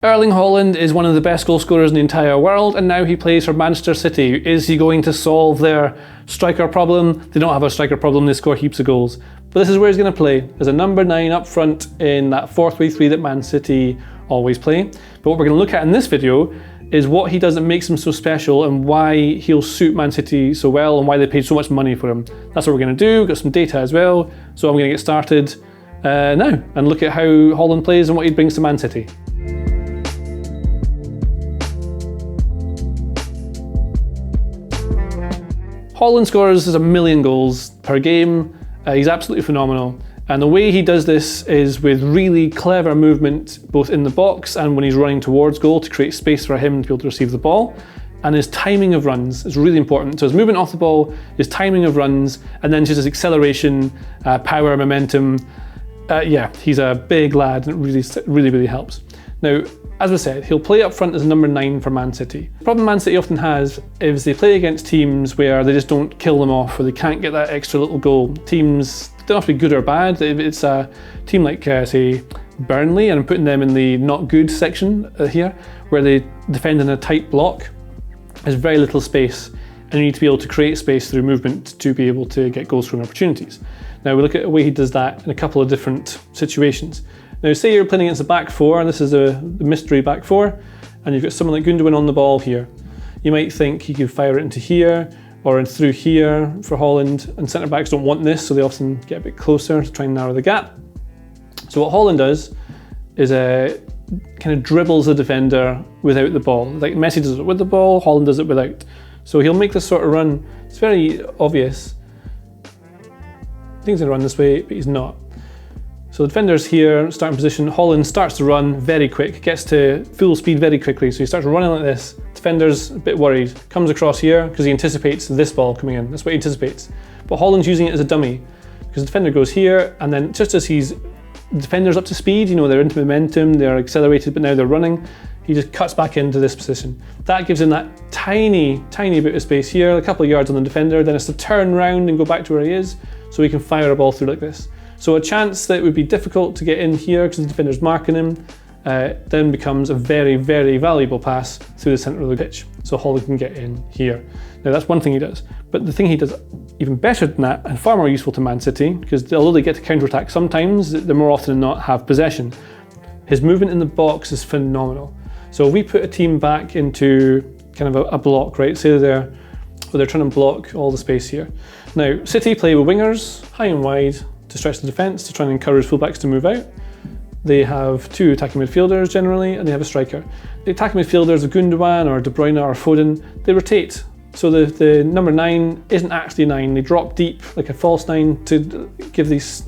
Erling Haaland is one of the best goal scorers in the entire world, and now he plays for Manchester City. Is he going to solve their striker problem? They don't have a striker problem, they score heaps of goals. But this is where he's going to play, as a number 9 up front in that 4-3-3 that Man City always play. But what we're going to look at in this video is what he does that makes him so special and why he'll suit Man City so well and why they paid so much money for him. That's what we're going to do. We've got some data as well. So I'm going to get started now and look at how Haaland plays and what he brings to Man City. Haaland scores 1 million goals per game. He's absolutely phenomenal. And the way he does this is with really clever movement, both in the box and when he's running towards goal to create space for him to be able to receive the ball. And his timing of runs is really important. So his movement off the ball, his timing of runs, and then just his acceleration, power, momentum. Yeah, he's a big lad and it really helps. Now, as I said, he'll play up front as a number 9 for Man City. The problem Man City often has is they play against teams where they just don't kill them off or they can't get that extra little goal. Teams don't have to be good or bad. It's a team like, say, Burnley, and I'm putting them in the not good section here, where they defend in a tight block. There's very little space, and you need to be able to create space through movement to be able to get goal scoring opportunities. Now, we look at the way he does that in a couple of different situations. Now, say you're playing against a back 4, and this is the mystery back 4, and you've got someone like Gundogan on the ball here. You might think he could fire it into here, or through here for Haaland, and centre-backs don't want this, so they often get a bit closer to try and narrow the gap. So what Haaland does is kind of dribbles the defender without the ball. Like Messi does it with the ball, Haaland does it without. So he'll make this sort of run. It's very obvious. I think he's going to run this way, but he's not. So the defender's here, starting position. Haaland starts to run very quick, gets to full speed very quickly. So he starts running like this. Defender's a bit worried, comes across here because he anticipates this ball coming in. That's what he anticipates. But Haaland's using it as a dummy because the defender goes here, and then just as the defender's up to speed, you know, they're into momentum, they're accelerated, but now they're running, he just cuts back into this position. That gives him that tiny bit of space here, a couple of yards on the defender, then it's to turn round and go back to where he is, so he can fire a ball through like this. So a chance that would be difficult to get in here because the defender's marking him, then becomes a very valuable pass through the centre of the pitch. So Haaland can get in here. Now that's one thing he does. But the thing he does even better than that, and far more useful to Man City, because although they get to counter-attack sometimes, they more often than not have possession. His movement in the box is phenomenal. So if we put a team back into kind of a block, right? Say they're trying to block all the space here. Now, City play with wingers, high and wide, to stretch the defence, to try and encourage fullbacks to move out. They have 2 attacking midfielders generally, and they have a striker. The attacking midfielders of Gundogan or De Bruyne or Foden, they rotate. So the number 9 isn't actually 9, they drop deep like a false 9 to give these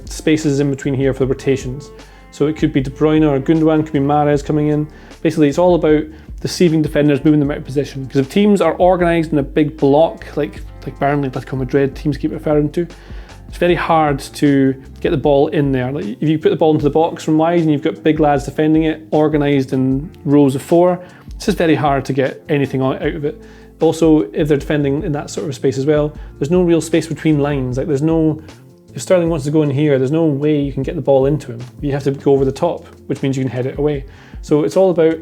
spaces in between here for the rotations. So it could be De Bruyne or Gundogan, could be Mahrez coming in. Basically it's all about deceiving defenders, moving them out of position. Because if teams are organised in a big block, like Burnley, Atletico Madrid, teams keep referring to, it's very hard to get the ball in there. Like if you put the ball into the box from wide and you've got big lads defending it, organised in rows of 4, it's just very hard to get anything out of it. Also, if they're defending in that sort of space as well, there's no real space between lines. Like if Sterling wants to go in here, there's no way you can get the ball into him. You have to go over the top, which means you can head it away. So it's all about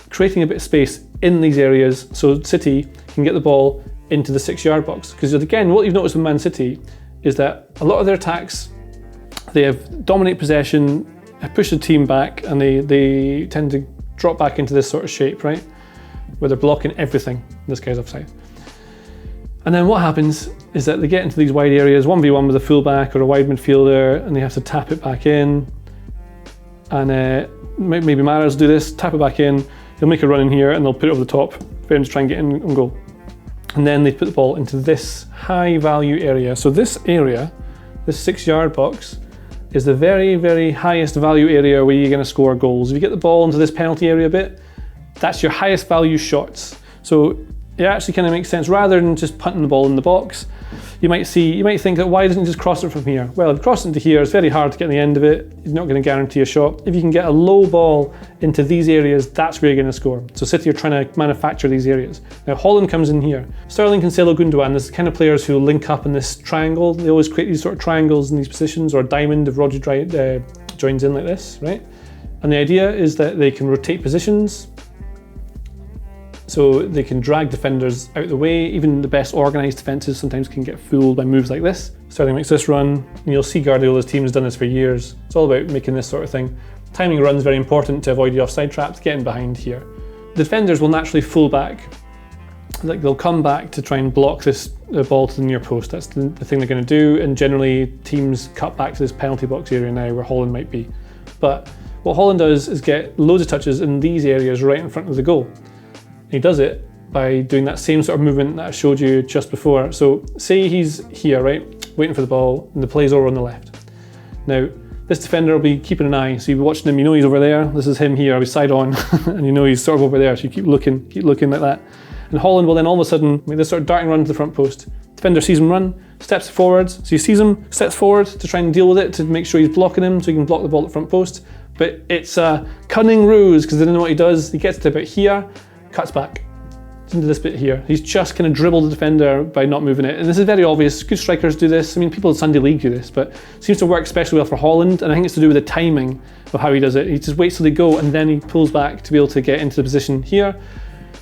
creating a bit of space in these areas so City can get the ball into the 6-yard box. Because again, what you've noticed with Man City is that a lot of their attacks, they have dominate possession, push the team back, and they tend to drop back into this sort of shape, right? Where they're blocking everything. This guy's offside. And then what happens is that they get into these wide areas, 1v1 with a fullback or a wide midfielder, and they have to tap it back in. And maybe Mahrez will do this, tap it back in, he'll make a run in here, and they'll put it over the top for him to try and get in and goal. And then they put the ball into this high value area. So this area, this 6-yard box, is the very highest value area where you're going to score goals. If you get the ball into this penalty area bit, that's your highest value shots. So it actually kind of makes sense. Rather than just punting the ball in the box, you might think that why doesn't he just cross it from here? Well, if you cross it into here, it's very hard to get the end of it. You're not going to guarantee a shot. If you can get a low ball into these areas, that's where you're going to score. So City are trying to manufacture these areas. Now Haaland comes in here. Sterling, Cancelo, Gundogan, this is the kind of players who link up in this triangle. They always create these sort of triangles in these positions, or a diamond if Rodri joins in like this, right? And the idea is that they can rotate positions, so they can drag defenders out of the way. Even the best organised defences sometimes can get fooled by moves like this. Sterling makes this run, and you'll see Guardiola's team has done this for years. It's all about making this sort of thing. Timing run's very important to avoid the offside traps, getting behind here. The defenders will naturally full back. Like they'll come back to try and block this ball to the near post. That's the thing they're going to do, and generally teams cut back to this penalty box area now where Haaland might be. But what Haaland does is get loads of touches in these areas right in front of the goal. He does it by doing that same sort of movement that I showed you just before. So say he's here, right, waiting for the ball, and the play's over on the left. Now, this defender will be keeping an eye, so you'll be watching him, you know he's over there, this is him here, I'll be side on, and you know he's sort of over there, so you keep looking like that. And Haaland will then all of a sudden make this sort of darting run to the front post. Defender sees him run, steps forwards, so he sees him, steps forward to try and deal with it, to make sure he's blocking him, so he can block the ball at the front post. But it's a cunning ruse, because they don't know what he does. He gets to about here, cuts back into this bit here. He's just kind of dribbled the defender by not moving it. And this is very obvious. Good strikers do this. I mean, people in Sunday League do this, but it seems to work especially well for Haaland. And I think it's to do with the timing of how he does it. He just waits till they go, and then he pulls back to be able to get into the position here.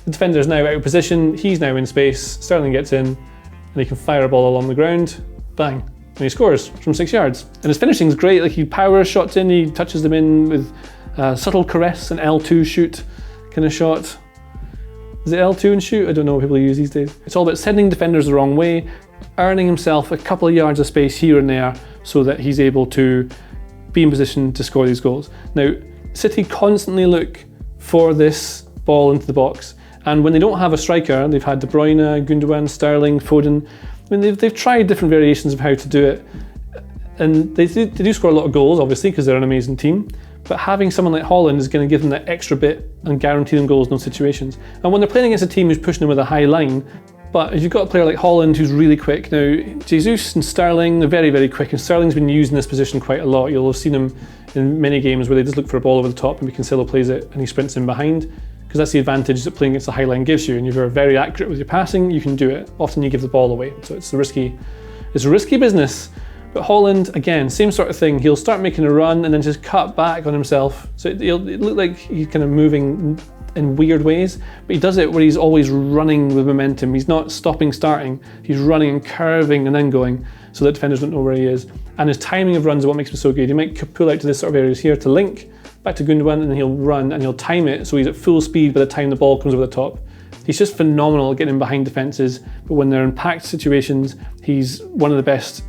The defender is now out of position. He's now in space. Sterling gets in, and he can fire a ball along the ground. Bang. And he scores from 6 yards. And his finishing is great. Like, he powers shots in, he touches them in with a subtle caress, an L2 shoot kind of shot. Is it L2 and shoot? I don't know what people use these days. It's all about sending defenders the wrong way, earning himself a couple of yards of space here and there so that he's able to be in position to score these goals. Now, City constantly look for this ball into the box, and when they don't have a striker, they've had De Bruyne, Gundogan, Sterling, Foden. I mean, they've tried different variations of how to do it, and they do score a lot of goals, obviously, because they're an amazing team. But having someone like Haaland is going to give them that extra bit and guarantee them goals in those situations. And when they're playing against a team who's pushing them with a high line, but if you've got a player like Haaland who's really quick, now Jesus and Sterling are very, very quick, and Sterling's been used in this position quite a lot. You'll have seen him in many games where they just look for a ball over the top and Cancelo plays it and he sprints in behind, because that's the advantage that playing against the high line gives you. And if you're very accurate with your passing, you can do it. Often you give the ball away, so it's a risky business. But Haaland, again, same sort of thing. He'll start making a run and then just cut back on himself. So it'll look like he's kind of moving in weird ways, but he does it where he's always running with momentum. He's not stopping, starting. He's running and curving and then going, so that defenders don't know where he is. And his timing of runs is what makes him so good. He might pull out to this sort of areas here to link, back to Gundogan, and then he'll run and he'll time it so he's at full speed by the time the ball comes over the top. He's just phenomenal at getting behind defences, but when they're in packed situations, he's one of the best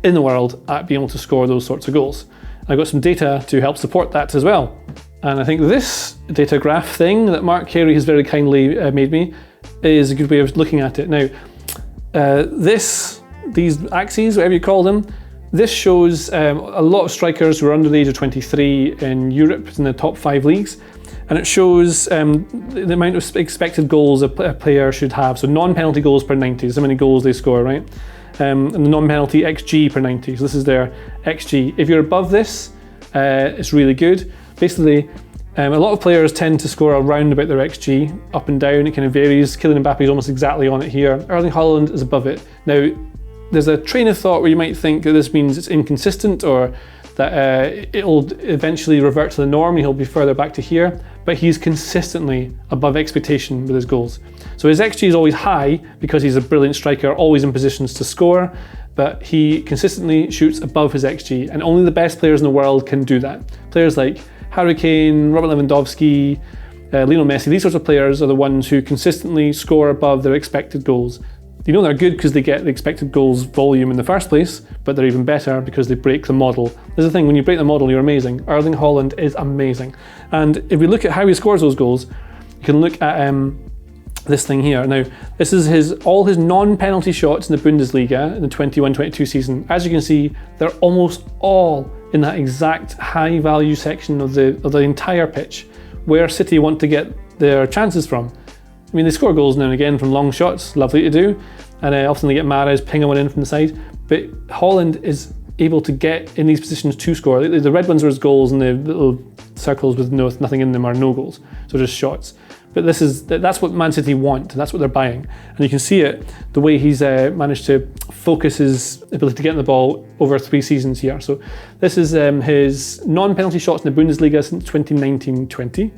in the world at being able to score those sorts of goals. I've got some data to help support that as well. And I think this data graph thing that Mark Carey has very kindly made me is a good way of looking at it. Now, these axes, whatever you call them, this shows a lot of strikers who are under the age of 23 in Europe, in the top 5 leagues. And it shows the amount of expected goals a player should have. So non-penalty goals per 90 is how many goals they score, right? And the non-penalty XG per 90. So this is their XG. If you're above this, it's really good. Basically, a lot of players tend to score around about their XG, up and down. It kind of varies. Kylian Mbappe is almost exactly on it here. Erling Haaland is above it. Now, there's a train of thought where you might think that this means it's inconsistent, or that it'll eventually revert to the norm and he'll be further back to here, but he's consistently above expectation with his goals. So his XG is always high because he's a brilliant striker, always in positions to score, but he consistently shoots above his XG, and only the best players in the world can do that. Players like Harry Kane, Robert Lewandowski, Lionel Messi, these sorts of players are the ones who consistently score above their expected goals. You know they're good because they get the expected goals volume in the first place, but they're even better because they break the model. There's the thing, when you break the model, you're amazing. Erling Haaland is amazing. And if we look at how he scores those goals, you can look at this thing here. Now, this is all his non-penalty shots in the Bundesliga in the 21-22 season. As you can see, they're almost all in that exact high value section of the entire pitch, where City want to get their chances from. I mean, they score goals now and again from long shots, lovely to do, and often they get Mahrez pinging one in from the side, but Haaland is able to get in these positions to score. The red ones are his goals, and the little circles with nothing in them are no goals, so just shots. But that's what Man City want, and that's what they're buying. And you can see it, the way he's managed to focus his ability to get in the ball over 3 seasons here. So this is his non-penalty shots in the Bundesliga since 2019-20.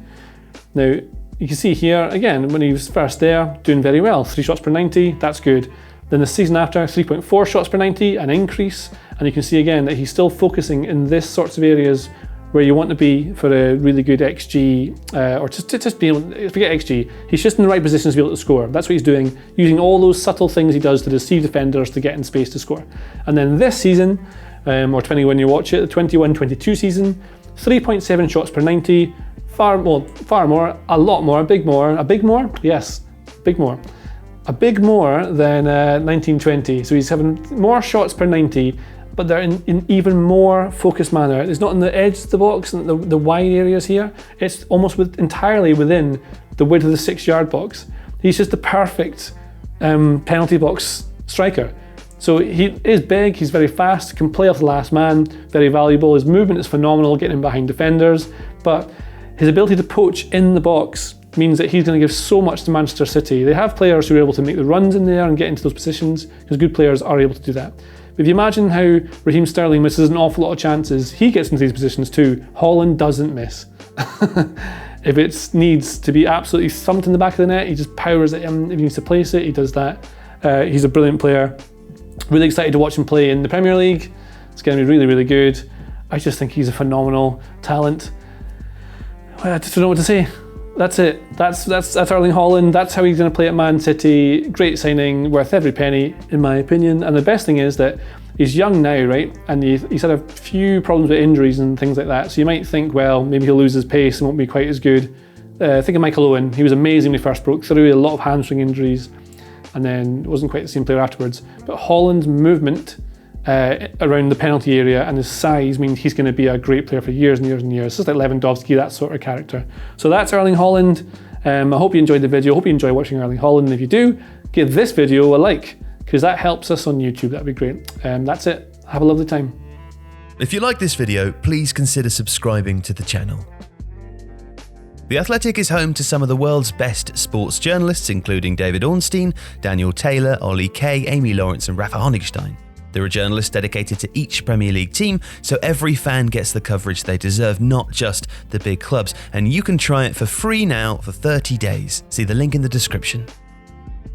Now, you can see here, again, when he was first there, doing very well. 3 shots per 90, that's good. Then the season after, 3.4 shots per 90, an increase. And you can see again that he's still focusing in this sorts of areas where you want to be for a really good XG, or just be able to forget XG. He's just in the right positions to be able to score. That's what he's doing, using all those subtle things he does to deceive defenders to get in space to score. And then this season, or depending when you watch it, the 21-22 season, 3.7 shots per 90, far more, a lot more, a big more, yes, big more. A big more than 1920. So he's having more shots per 90, but they're in even more focused manner. It's not in the edge of the box and the wide areas here. It's almost entirely within the width of the 6-yard box. He's just the perfect penalty box striker. So he is big, he's very fast, can play off the last man, very valuable. His movement is phenomenal, getting in behind defenders, but his ability to poach in the box means that he's going to give so much to Manchester City. They have players who are able to make the runs in there and get into those positions, because good players are able to do that. But if you imagine how Raheem Sterling misses an awful lot of chances, he gets into these positions too. Haaland doesn't miss. If it needs to be absolutely thumped in the back of the net, he just powers it in. If he needs to place it, he does that. He's a brilliant player. Really excited to watch him play in the Premier League. It's going to be really, really good. I just think he's a phenomenal talent. I just don't know what to say. That's it. That's Erling Haaland. That's how he's going to play at Man City. Great signing, worth every penny, in my opinion. And the best thing is that he's young now, right? And he's had a few problems with injuries and things like that. So you might think, well, maybe he'll lose his pace and won't be quite as good. Think of Michael Owen. He was amazing when he first broke through, a lot of hamstring injuries, and then wasn't quite the same player afterwards. But Haaland's movement around the penalty area and his size means he's going to be a great player for years and years and years. Just like Lewandowski, that sort of character. So that's Erling Haaland. I hope you enjoyed the video. I hope you enjoy watching Erling Haaland. And if you do, give this video a like, because that helps us on YouTube. That'd be great. That's it. Have a lovely time. If you like this video, please consider subscribing to the channel. The Athletic is home to some of the world's best sports journalists, including David Ornstein, Daniel Taylor, Ollie Kay, Amy Lawrence and Rafa Honigstein. There are journalists dedicated to each Premier League team, so every fan gets the coverage they deserve, not just the big clubs. And you can try it for free now for 30 days. See the link in the description.